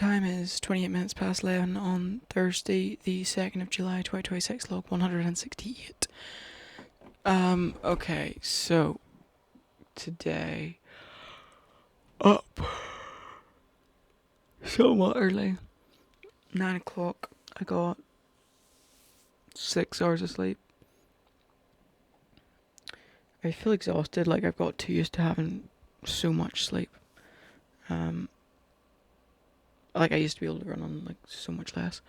time is 28 minutes past 11 on Thursday, the 2nd of July, 2026, log 168. Okay, so today, up somewhat early, 9 o'clock, I got 6 hours of sleep. I feel exhausted, like I've got too used to having so much sleep. Like I used to be able to run on like so much less.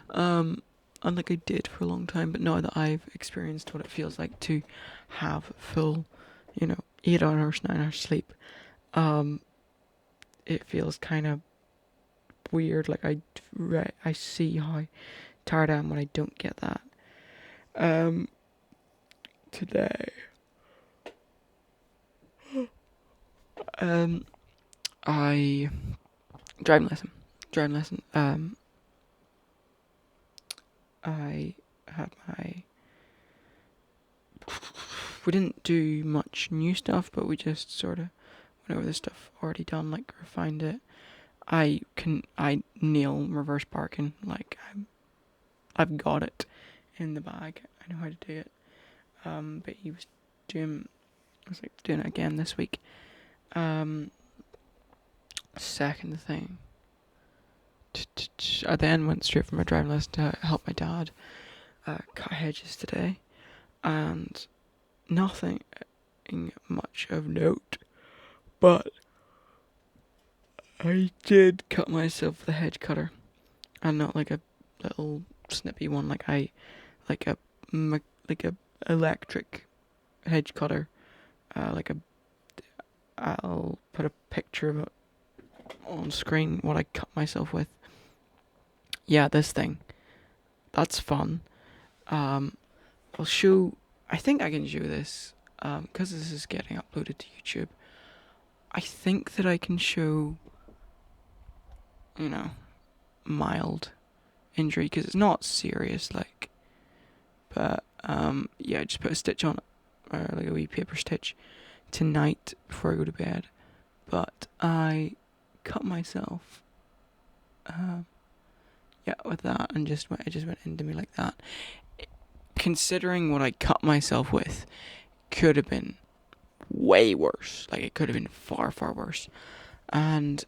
And like I did for a long time, but now that I've experienced what it feels like to have full, 8 hours, 9 hours sleep, it feels kind of weird. Like I see how tired I am when I don't get that. Today, I driving lesson. I had my. We didn't do much new stuff, but we just sort of went over the stuff already done, like refined it. I nail reverse parking, like I've got it in the bag. I know how to do it. But he was doing, I was like doing it again this week. Second thing, I then went straight from my driving lesson to help my dad cut hedges today, and nothing much of note, but I did cut myself with a hedge cutter, and not like a little snippy one, like a electric hedge cutter, I'll put a picture of it on screen, what I cut myself with. Yeah, this thing, that's fun. I'll show, I think I can show this, because this is getting uploaded to YouTube. I think that I can show, mild injury, because it's not serious, like, but, yeah, I just put a stitch on it, or like a wee paper stitch, tonight before I go to bed, but I cut myself, with that, and it just went into me like that. Considering what I cut myself with, could have been way worse. Like, it could have been far, far worse. And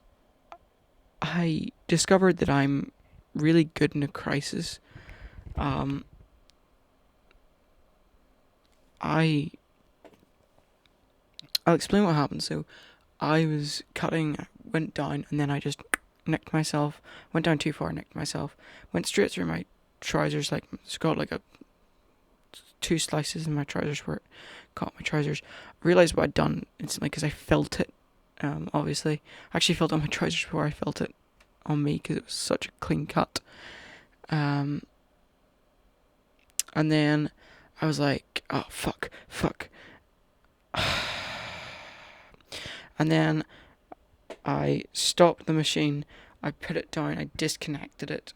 I discovered that I'm really good in a crisis. I'll explain what happened. So, I was cutting, went down, and then I just nicked myself. Went down too far, nicked myself. Went straight through my trousers. Like, it's got like two slices in my trousers where it caught my trousers. Realised what I'd done instantly because I felt it. Obviously, I actually felt it on my trousers before I felt it on me because it was such a clean cut. And then I was like, oh fuck. And then I stopped the machine. I put it down. I disconnected it.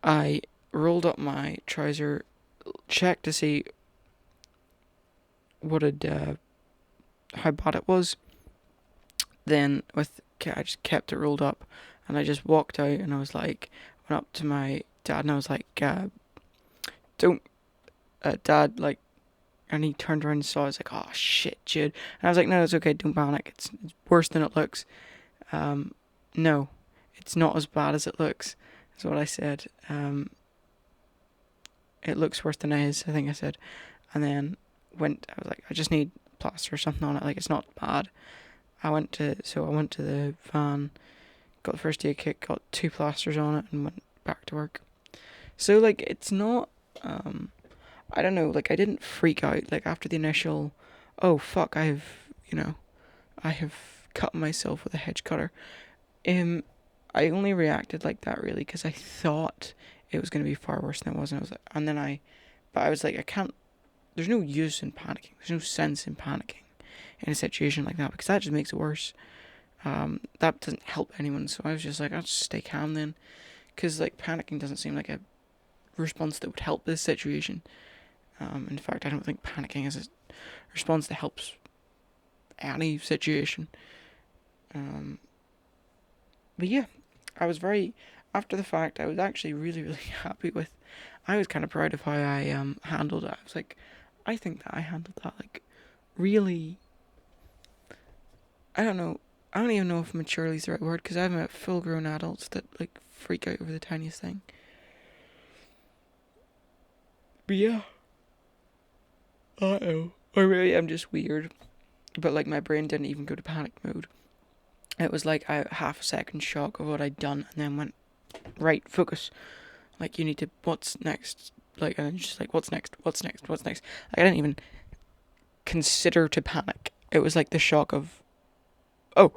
I rolled up my trouser, checked to see how bad it was. Then I just kept it rolled up, and I just walked out, and I was like, went up to my dad, and I was like, don't, Dad, like, and he turned around and saw. I was like, oh shit, Jude. And I was like, no, it's okay, don't panic. It's worse than it looks. No, it's not as bad as it looks. Is what I said. It looks worse than it is, I think I said. And then I was like, I just need plaster or something on it. Like, it's not bad. I went to the van, got the first aid kit, got 2 plasters on it, and went back to work. So, like, it's not, I don't know, like, I didn't freak out, like, after the initial, oh, fuck, I have cut myself with a hedge cutter. I only reacted like that, really, because I thought it was going to be far worse than it was, but I was like, I can't, there's no use in panicking, there's no sense in panicking in a situation like that, because that just makes it worse. That doesn't help anyone, so I was just like, I'll just stay calm then, because, like, panicking doesn't seem like a response that would help this situation. In fact, I don't think panicking is a response that helps any situation. But yeah, I was very, after the fact, I was actually really, really happy with, I was kind of proud of how I handled it. I was like, I think that I handled that, like, really, I don't know, I don't even know if maturely is the right word, because I've met full grown adults that, like, freak out over the tiniest thing. But yeah. Uh-oh. Or maybe I'm just weird. But, like, my brain didn't even go to panic mode. It was like a half a second shock of what I'd done, and then went, right, focus. Like, you need to, what's next? Like, and just like, what's next? What's next? What's next? Like, I didn't even consider to panic. It was like the shock of, oh,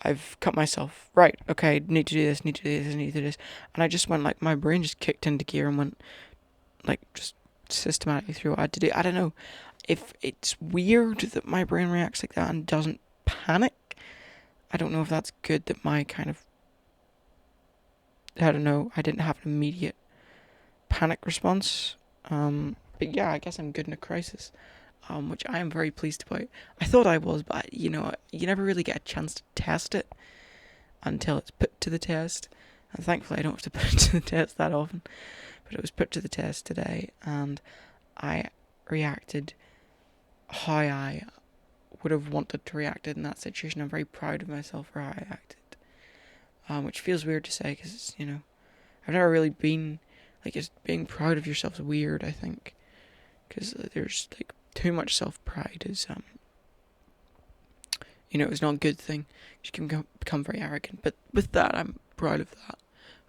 I've cut myself. Right, okay, need to do this, need to do this, need to do this. And I just went, like, my brain just kicked into gear and went, like, just systematically through what I had to do. I don't know if it's weird that my brain reacts like that and doesn't panic. I don't know if that's good that my kind of, I don't know, I didn't have an immediate panic response. But yeah, I guess I'm good in a crisis, which I am very pleased about. I thought I was, but you never really get a chance to test it until it's put to the test. And thankfully, I don't have to put it to the test that often. But it was put to the test today, and I reacted how I would have wanted to react in that situation. I'm very proud of myself for how I acted, which feels weird to say because I've never really been like, just being proud of yourself is weird. I think because there's like too much self pride is it's not a good thing. You can become very arrogant. But with that, I'm proud of that,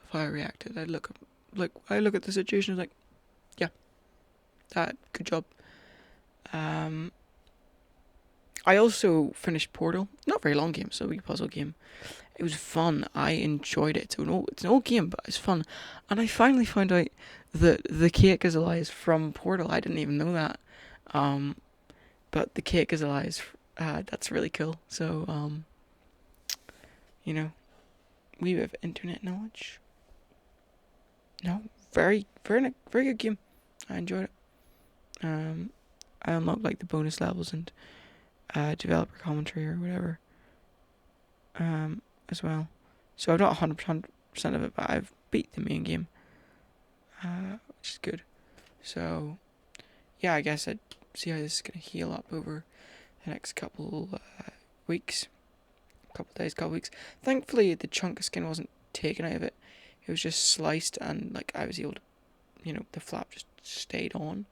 of how I reacted. I look at the situation as like, yeah, that good job. I also finished Portal. Not a very long game, so a wee puzzle game. It was fun. I enjoyed it. It's an old game, but it's fun. And I finally found out that the cake is Elias from Portal. I didn't even know that. But the cake is Elias. That's really cool. So, we have internet knowledge. No, very, very, very good game. I enjoyed it. I unlocked like the bonus levels and developer commentary or whatever. As well. So I've not 100% of it, but I've beat the main game, which is good. So, yeah, I guess I'd see how this is going to heal up over the next couple weeks. Couple days, couple weeks. Thankfully, the chunk of skin wasn't taken out of it. It was just sliced, and like I was able to, the flap just stayed on.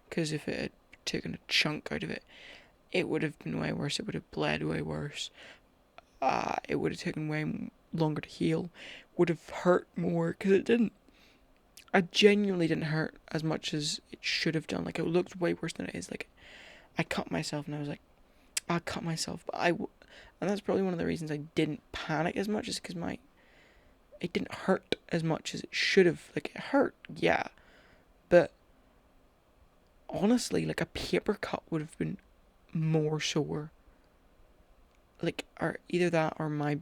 Because if it had taken a chunk out of it, it would have been way worse. It would have bled way worse. It would have taken way longer to heal. Would have hurt more because it didn't. I genuinely didn't hurt as much as it should have done. Like, it looked way worse than it is. Like, I cut myself and I was like, I cut myself, but and that's probably one of the reasons I didn't panic as much, is because it didn't hurt as much as it should have. Like, it hurt, yeah, but honestly, like, a paper cut would have been more sore. Like, or either that or my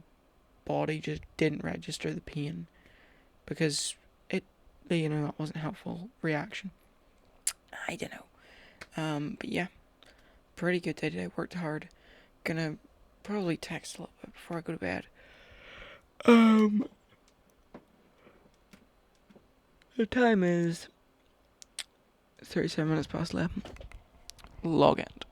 body just didn't register the pain because that wasn't a helpful reaction. I don't know. But yeah, pretty good day today. Worked hard. Gonna probably text a little bit before I go to bed. The time is 37 minutes past 11. Log end.